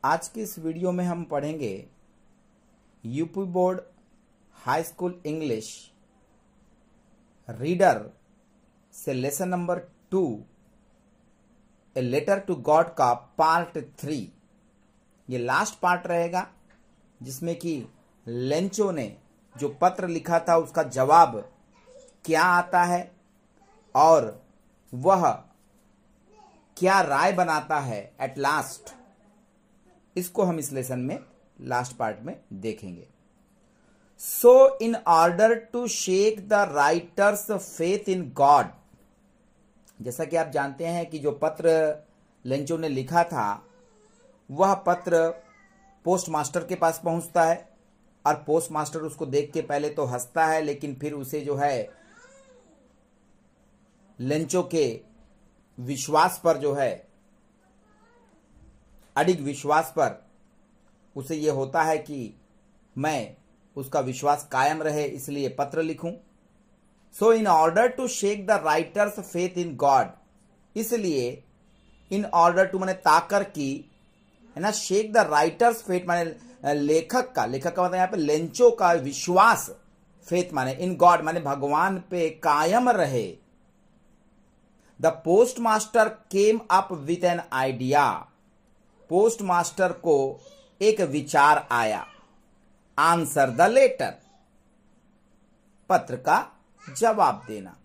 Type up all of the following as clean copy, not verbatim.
आज की इस वीडियो में हम पढ़ेंगे UP board high school English reader से lesson number 2 a letter to God का पार्ट 3। ये लास्ट पार्ट रहेगा जिसमें कि लेंचो ने जो पत्र लिखा था उसका जवाब क्या आता है और वह क्या राय बनाता है एट लास्ट। इसको हम इस लेसन में लास्ट पार्ट में देखेंगे। So in order to shake the writer's faith in God, जैसा कि आप जानते हैं कि जो पत्र लेंचो ने लिखा था वह पत्र पोस्ट मास्टर के पास पहुंचता है और पोस्ट मास्टर उसको देख के पहले तो हंसता है, लेकिन फिर उसे जो है लेंचो के विश्वास पर जो है अडिग विश्वास पर उसे यह होता है कि मैं उसका विश्वास कायम रहे इसलिए पत्र लिखूं। So in order to shake the writer's faith in God, इसलिए इन ऑर्डर टू माने ताकर की है ना, शेक द राइटर्स फेथ माने लेखक का मतलब यहां पे लेंचो का विश्वास, फेथ माने इन गॉड माने भगवान पे कायम रहे। The post master came up with an idea, post master को एक विचार आया। आंसर द लेटर, पत्र का जवाब देना।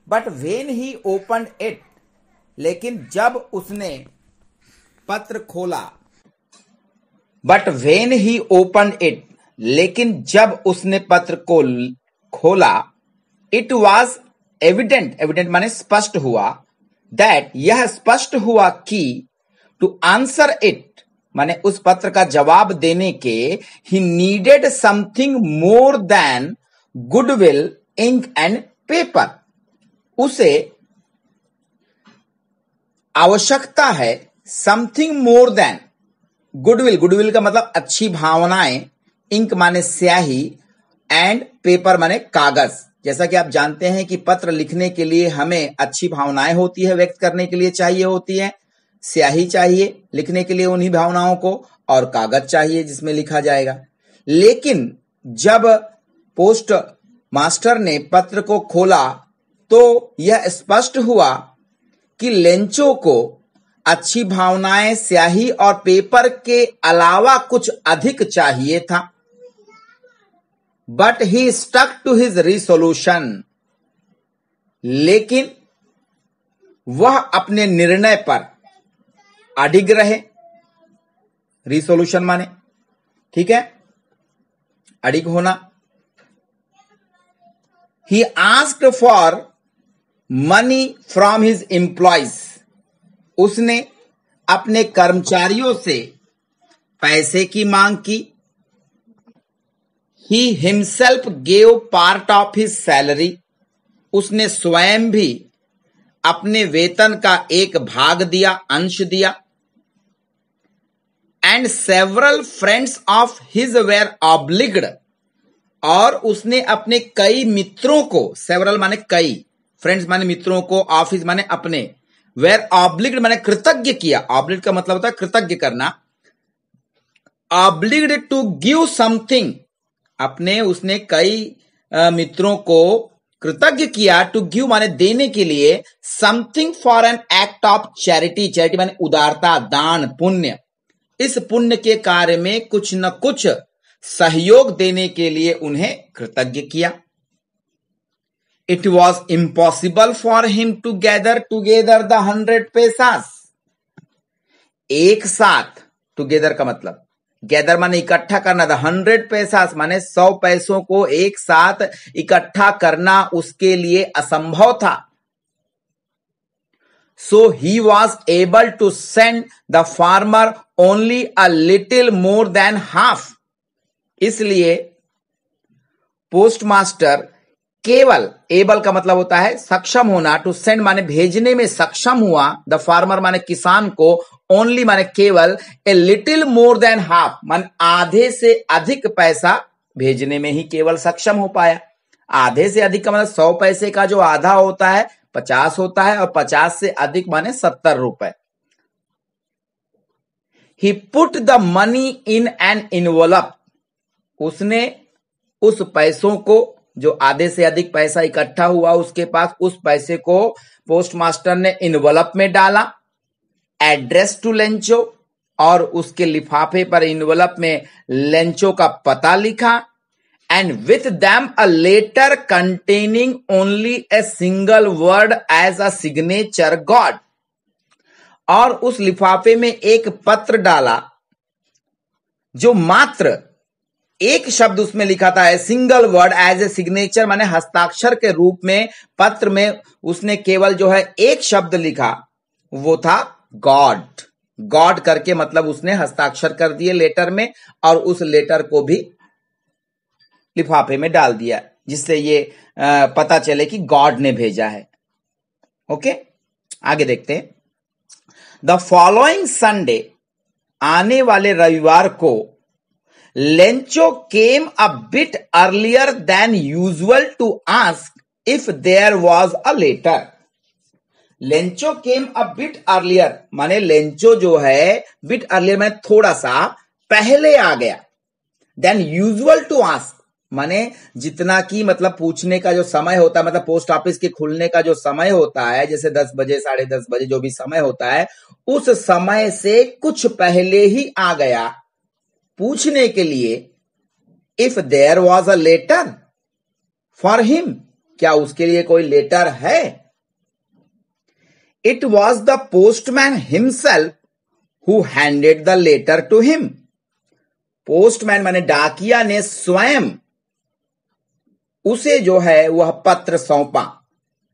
But when he open it, लेकिन जब उसने पत्र खोला, but when he open it, लेकिन जब उसने पत्र को खोला, इट वॉज एविडेंट, एविडेंट माने स्पष्ट हुआ, दैट यह स्पष्ट हुआ कि टू आंसर इट माने उस पत्र का जवाब देने के ही needed something more than goodwill ink and paper, उसे आवश्यकता है something more than goodwill, goodwill का मतलब अच्छी भावनाएं, इंक माने स्याही एंड पेपर माने कागज। जैसा कि आप जानते हैं कि पत्र लिखने के लिए हमें अच्छी भावनाएं होती है, व्यक्त करने के लिए चाहिए होती है, स्याही चाहिए लिखने के लिए उन्हीं भावनाओं को, और कागज चाहिए जिसमें लिखा जाएगा। लेकिन जब पोस्ट मास्टर ने पत्र को खोला तो यह स्पष्ट हुआ कि लेंचो को अच्छी भावनाएं, स्याही और पेपर के अलावा कुछ अधिक चाहिए था। But he stuck to his resolution, लेकिन वह अपने निर्णय पर अडिग रहे। रिसोल्यूशन माने ठीक है, अडिग होना। He asked for money from his employees, उसने अपने कर्मचारियों से पैसे की मांग की। He himself gave part of his salary, उसने स्वयं भी अपने वेतन का एक भाग दिया, अंश दिया। And several friends of his were obliged, और उसने अपने कई मित्रों को, several माने कई, friends माने मित्रों को, ऑफिस माने अपने, were obliged माने कृतज्ञ किया। obliged का मतलब होता है कृतज्ञ करना। obliged to give something, अपने उसने कई मित्रों को कृतज्ञ किया, टू गिव माने देने के लिए, something for an act of charity, charity माने उदारता, दान, पुण्य, इस पुण्य के कार्य में कुछ न कुछ सहयोग देने के लिए उन्हें कृतज्ञ किया। It was impossible for him to gather together the 100 pesos, एक साथ, टूगेदर का मतलब गैदर माने इकट्ठा करना, द 100 पैसास माने 100 पैसों को एक साथ इकट्ठा करना उसके लिए असंभव था। So he was able to send the farmer only a little more than half, इसलिए पोस्ट मास्टर केवल, एबल का मतलब होता है सक्षम होना, टू सेंड माने भेजने में सक्षम हुआ, द फार्मर माने किसान को, ओनली माने केवल, a little more than half माने आधे से अधिक पैसा भेजने में ही केवल सक्षम हो पाया। आधे से अधिक का मतलब 100 पैसे का जो आधा होता है 50 होता है, और 50 से अधिक माने 70 रुपए। He put the money in an envelope, उसने उस पैसों को, जो आधे से अधिक पैसा इकट्ठा हुआ उसके पास, उस पैसे को पोस्ट मास्टर ने इनवलप में डाला, एड्रेस टू लेंचो, और उसके लिफाफे पर इनवलप में लेंचो का पता लिखा, and with them a letter containing only a single word as a signature God, और उस लिफाफे में एक पत्र डाला जो मात्र एक शब्द उसमें लिखा था, a single word as a signature, माने हस्ताक्षर के रूप में पत्र में उसने केवल जो है एक शब्द लिखा, वो था गॉड। गॉड करके मतलब उसने हस्ताक्षर कर दिए लेटर में, और उस लेटर को भी लिफाफे में डाल दिया, जिससे ये पता चले कि गॉड ने भेजा है। ओके, आगे देखते हैं। द फॉलोइंग संडे, आने वाले रविवार को, Lencho came a bit earlier than usual to ask if there was a letter. Lencho came a bit earlier, माने लेंचो जो है बिट अर्लियर में थोड़ा सा पहले आ गया, देन यूजुअल टू आस्क, माने जितना की मतलब पूछने का जो समय होता है, मतलब पोस्ट ऑफिस के खुलने का जो समय होता है, जैसे 10 बजे 10:30 बजे जो भी समय होता है, उस समय से कुछ पहले ही आ गया पूछने के लिए, if there was a letter for him, क्या उसके लिए कोई लेटर है। It was the postman himself who handed the letter to him, postman माने डाकिया ने स्वयं उसे जो है वह पत्र सौंपा।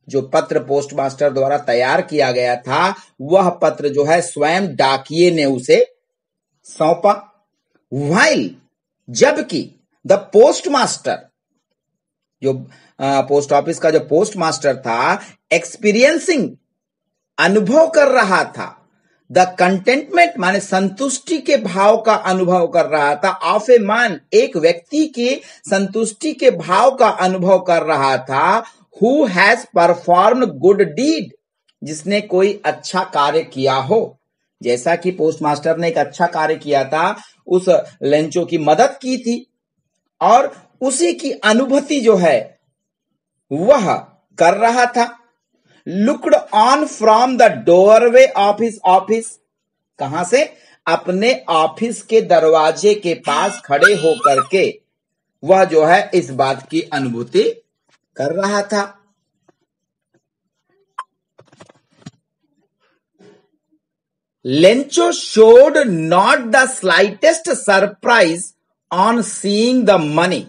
जो पत्र पोस्ट मास्टर द्वारा तैयार किया गया था, वह पत्र जो है स्वयं डाकिये ने उसे सौंपा। व्हाइल, जबकि द पोस्ट मास्टर, जो पोस्ट ऑफिस का जो पोस्ट मास्टर था, एक्सपीरियंसिंग, अनुभव कर रहा था, द कंटेंटमेंट माने संतुष्टि के भाव का अनुभव कर रहा था, ऑफ ए मैन, एक व्यक्ति की संतुष्टि के भाव का अनुभव कर रहा था, who has perform good deed, जिसने कोई अच्छा कार्य किया हो। जैसा कि पोस्ट मास्टर ने एक अच्छा कार्य किया था, उस लेंचो की मदद की थी, और उसी की अनुभूति जो है वह कर रहा था। Looked on from the doorway of his office, कहां से, अपने ऑफिस के दरवाजे के पास खड़े होकर के वह जो है इस बात की अनुभूति कर रहा था। Lencho showed not the slightest surprise on seeing the money,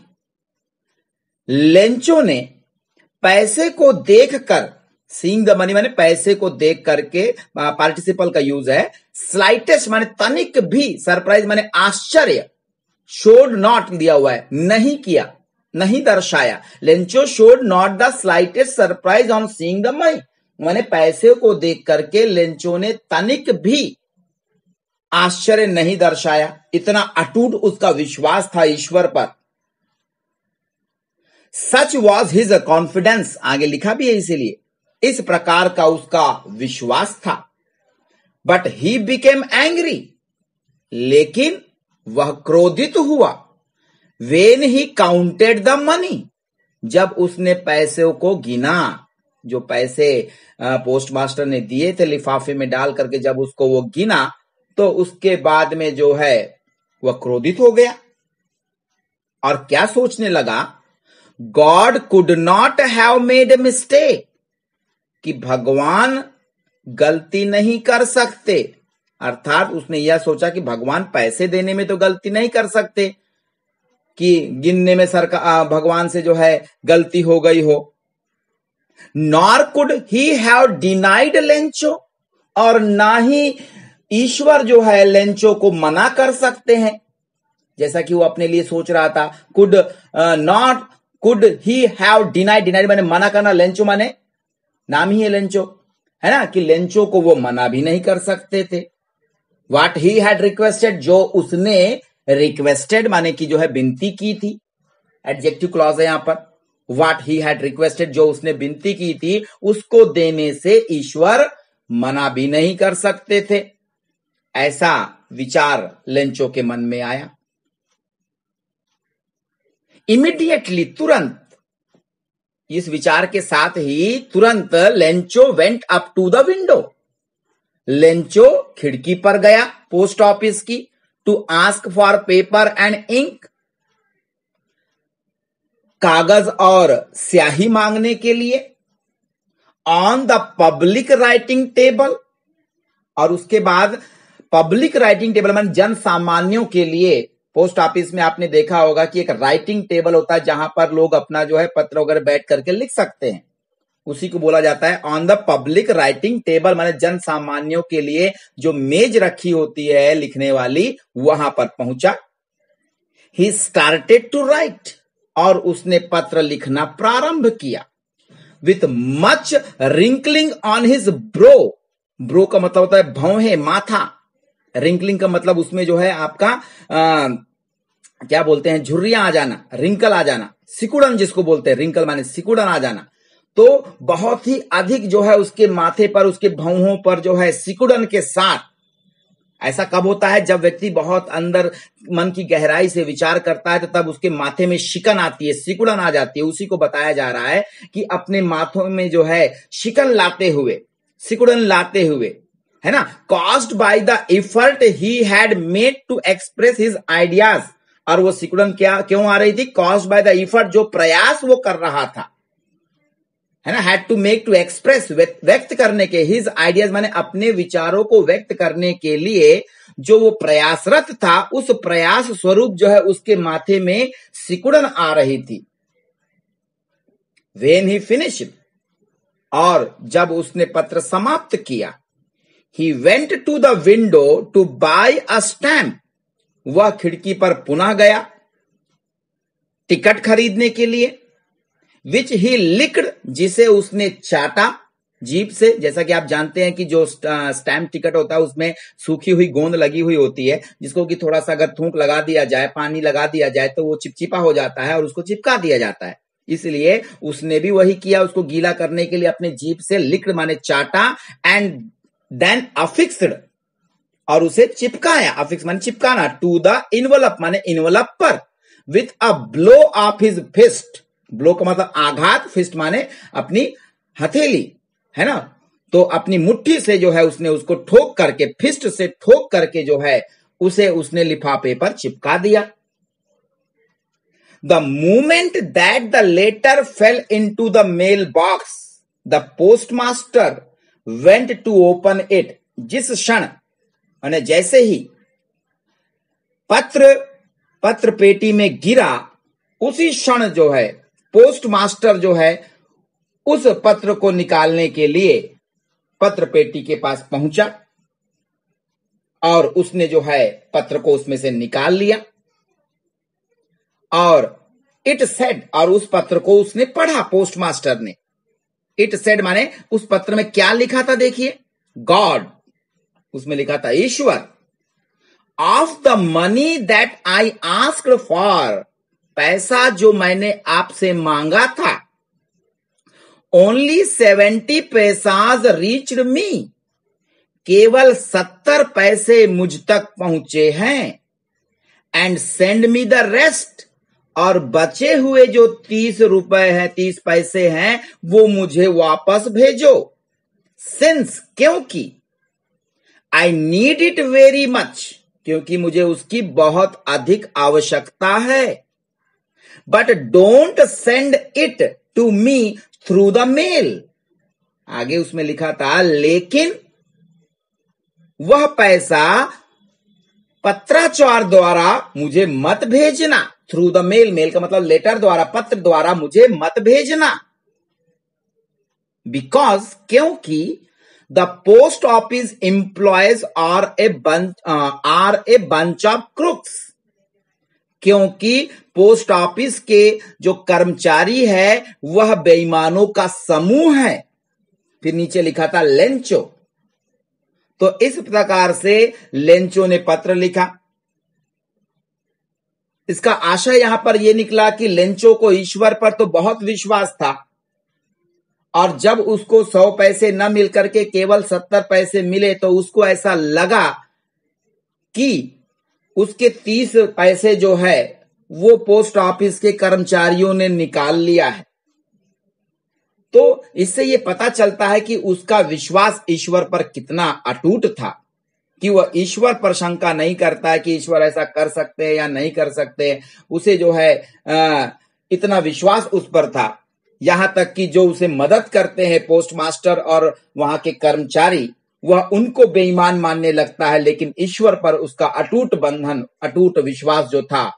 Lencho ने पैसे को देखकर, सीइंग द मनी माने पैसे को देख करके, पार्टिसिपल का यूज है, स्लाइटेस्ट माने तनिक भी, सरप्राइज माने आश्चर्य, शोड नॉट दिया हुआ है, नहीं किया, नहीं दर्शाया। Lencho showed not the slightest surprise on seeing the money, माने पैसे को देख करके लेंचो ने तनिक भी आश्चर्य नहीं दर्शाया, इतना अटूट उसका विश्वास था ईश्वर पर। सच वॉज हिज कॉन्फिडेंस, आगे लिखा भी है इसीलिए, इस प्रकार का उसका विश्वास था। बट ही बिकेम एंग्री, लेकिन वह क्रोधित हुआ। When he counted the money, जब उसने पैसों को गिना, जो पैसे पोस्ट मास्टर ने दिए थे लिफाफे में डाल करके जब उसको वो गिना, तो उसके बाद में जो है वह क्रोधित हो गया और क्या सोचने लगा, God could not have made a mistake, कि भगवान गलती नहीं कर सकते। अर्थात उसने यह सोचा कि भगवान पैसे देने में तो गलती नहीं कर सकते, कि गिनने में सरकार भगवान से जो है गलती हो गई हो। Nor could he have denied Lencho, और ना ही ईश्वर जो है लेंचो को मना कर सकते हैं, जैसा कि वो अपने लिए सोच रहा था। Could not could he have denied, denied माने मना करना, लेंचो माने नाम ही है लेंचो, है ना, कि लेंचो को वो मना भी नहीं कर सकते थे। व्हाट ही हैड रिक्वेस्टेड, जो उसने रिक्वेस्टेड माने कि जो है विनती की थी, एडजेक्टिव क्लॉज है यहां पर। व्हाट ही हैड रिक्वेस्टेड, जो उसने विनती की थी, उसको देने से ईश्वर मना भी नहीं कर सकते थे। ऐसा विचार लेंचो के मन में आया। इमीडिएटली, तुरंत, इस विचार के साथ ही तुरंत Lencho went up to the window. Lencho खिड़की पर गया पोस्ट ऑफिस की, to ask for paper and ink, कागज और स्याही मांगने के लिए। On the public writing table, और उसके बाद पब्लिक राइटिंग टेबल मान जन सामान्यों के लिए, पोस्ट ऑफिस में आपने देखा होगा कि एक राइटिंग टेबल होता है जहां पर लोग अपना जो है पत्र वगैरह बैठ करके लिख सकते हैं, उसी को बोला जाता है on the public writing table, माने जन सामान्यों के लिए जो मेज रखी होती है लिखने वाली, वहां पर पहुंचा। ही स्टार्टेड टू राइट, और उसने पत्र लिखना प्रारंभ किया। With much wrinkling on his bro, bro का मतलब होता है भौहें, माथा। रिंकलिंग का मतलब उसमें जो है आपका क्या बोलते हैं, झुर्रियां आ जाना, रिंकल आ जाना, सिकुड़न जिसको बोलते हैं, रिंकल माने सिकुड़न आ जाना। तो बहुत ही अधिक जो है उसके माथे पर, उसके भौहों पर जो है सिकुड़न के साथ। ऐसा कब होता है, जब व्यक्ति बहुत अंदर मन की गहराई से विचार करता है तो तब उसके माथे में शिकन आती है, सिकुड़न आ जाती है। उसी को बताया जा रहा है कि अपने माथों में जो है शिकन लाते हुए, सिकुड़न लाते हुए, है ना, caused by the effort he had made to express his ideas. और वो सिकुड़न क्या क्यों आ रही थी, कॉज्ड बाय द एफर्ट, जो प्रयास वो कर रहा था, है ना, had to make to express, व्यक्त करने के, हिज आइडियाज माने अपने विचारों को व्यक्त करने के लिए जो वो प्रयासरत था, उस प्रयास स्वरूप जो है उसके माथे में सिकुड़न आ रही थी। व्हेन ही फिनिश्ड, और जब उसने पत्र समाप्त किया, he went to the window to buy a stamp, वह खिड़की पर पुनः गया टिकट खरीदने के लिए। विच ही लिक्ड, जिसे उसने चाटा जीभ से। जैसा कि आप जानते हैं कि जो स्टैम्प टिकट होता है उसमें सूखी हुई गोंद लगी हुई होती है, जिसको कि थोड़ा सा अगर थूक लगा दिया जाए, पानी लगा दिया जाए तो वो चिपचिपा हो जाता है और उसको चिपका दिया जाता है। इसलिए उसने भी वही किया, उसको गीला करने के लिए अपने जीभ से लिक्ड माने चाटा, एंड देन अफिक्स्ड, और उसे चिपकाया। अफिक्स माने चिपकाना, टू द इनवलप माने इनवलप पर, with a blow of his fist, blow का मतलब आघात, फिस्ट माने अपनी हथेली, है ना, तो अपनी मुट्ठी से जो है उसने उसको ठोक करके, फिस्ट से ठोक करके जो है उसे उसने लिफाफे पर चिपका दिया। The moment that the letter fell into the mail box, the postmaster went to open it, जिस क्षण, यानी जैसे ही पत्र पेटी में गिरा, उसी क्षण जो है पोस्टमास्टर जो है उस पत्र को निकालने के लिए पत्र पेटी के पास पहुंचा और उसने जो है पत्र को उसमें से निकाल लिया। और इट सेड, और उस पत्र को उसने पढ़ा पोस्टमास्टर ने। इट सेड माने उस पत्र में क्या लिखा था, देखिए, गॉड, उसमें लिखा था ईश्वर। Of the money that I asked for, पैसा जो मैंने आपसे मांगा था, ओनली 70 पैसाज रीच्ड मी, केवल 70 पैसे मुझ तक पहुंचे हैं। And send me the rest, और बचे हुए जो 30 रुपए हैं, 30 पैसे हैं, वो मुझे वापस भेजो। सिंस, क्योंकि, I need it very much, क्योंकि मुझे उसकी बहुत अधिक आवश्यकता है। But don't send it to me through the mail, आगे उसमें लिखा था लेकिन वह पैसा पत्राचार द्वारा मुझे मत भेजना। थ्रू द मेल, मेल का मतलब लेटर द्वारा, पत्र द्वारा मुझे मत भेजना। बिकॉज, क्योंकि the post office employees are a bunch of crooks, क्योंकि पोस्ट ऑफिस के जो कर्मचारी है वह बेईमानों का समूह है। फिर नीचे लिखा था लेंचो। तो इस प्रकार से लेंचो ने पत्र लिखा। इसका आशय यहां पर यह निकला कि लेंचो को ईश्वर पर तो बहुत विश्वास था, और जब उसको 100 पैसे न मिल करके केवल 70 पैसे मिले तो उसको ऐसा लगा कि उसके 30 पैसे जो है वो पोस्ट ऑफिस के कर्मचारियों ने निकाल लिया है। तो इससे ये पता चलता है कि उसका विश्वास ईश्वर पर कितना अटूट था कि वह ईश्वर पर शंका नहीं करता है कि ईश्वर ऐसा कर सकते हैं या नहीं कर सकते। उसे जो है इतना विश्वास उस पर था, यहां तक कि जो उसे मदद करते हैं पोस्टमास्टर और वहां के कर्मचारी, वह उनको बेईमान मानने लगता है, लेकिन ईश्वर पर उसका अटूट बंधन, अटूट विश्वास जो था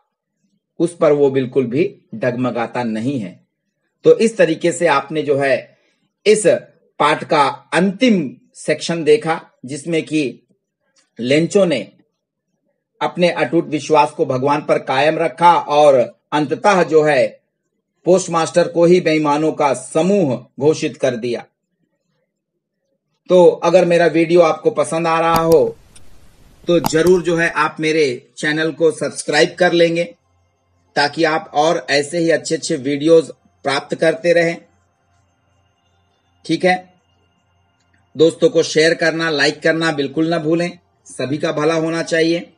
उस पर वो बिल्कुल भी डगमगाता नहीं है। तो इस तरीके से आपने जो है इस पाठ का अंतिम सेक्शन देखा, जिसमें कि लेंचो ने अपने अटूट विश्वास को भगवान पर कायम रखा और अंततः जो है पोस्टमास्टर को ही बेईमानों का समूह घोषित कर दिया। तो अगर मेरा वीडियो आपको पसंद आ रहा हो तो जरूर जो है आप मेरे चैनल को सब्सक्राइब कर लेंगे, ताकि आप और ऐसे ही अच्छे अच्छे वीडियोस प्राप्त करते रहें। ठीक है, दोस्तों को शेयर करना, लाइक करना बिल्कुल ना भूलें। सभी का भला होना चाहिए।